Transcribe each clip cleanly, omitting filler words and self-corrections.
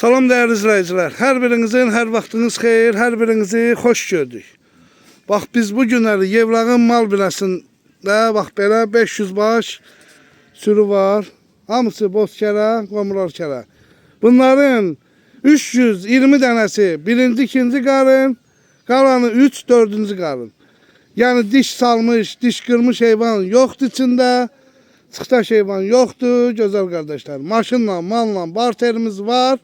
Salam değerli izleyiciler. Her birinizin her vaxtınız xeyir, her birinizi hoş gördük. Bax biz bu günləri Yevlağın mal binəsində bax belə 500 baş sürü var. Hamısı bozkərə, qomurarkərə. Bunların 320 dənəsi birinci, ikinci qarın, qalanı 3, 4-cü qarın. Yani diş salmış, diş kırmış heyvan yoktu içinde. Sıxtaş heyvan yoktu güzel kardeşler. Maşınla, malla, barterimiz var.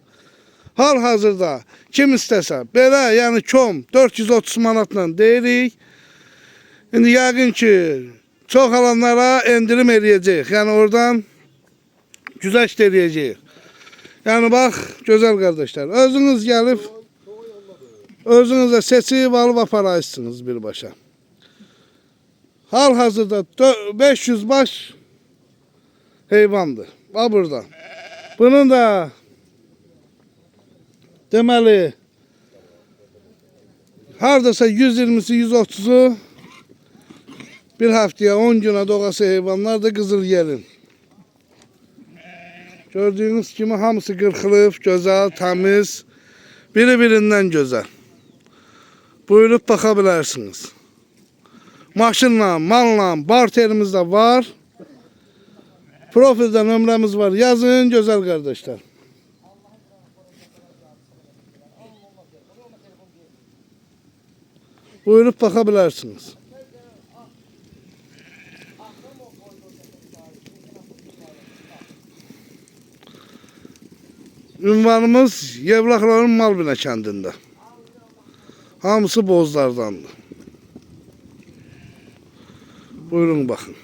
Hal hazırda kim istəsə belə, yəni kom 430 manatla deyirik. İndi yəqin ki çox alanlara endirim eləyəcək. Yəni oradan güzəşt eləyəcək. Yəni bax gözəl qardaşlar, özünüz gəlib özünüzə seçib alıb apararsınız birbaşa. Hal hazırda 500 baş heyvandır. Bax burada. Bunun da deməli hardasa 120'si 130'u bir haftaya 10 güne doğası heyvanlar da Qızıl Gelin. Gördüğünüz kimi hamısı qırxılıb, gözəl, təmiz, biri-birindən gözəl. Buyurub baxa bilərsiniz. Maşınla, malla, barterimiz de var. Profildə nömrəmiz var. Yazın gözəl qardaşlar. Buyurup bakabilirsiniz. Ünvanımız Yevlakların Malbina kəndində. Hamısı bozlardandır. Buyurun bakın.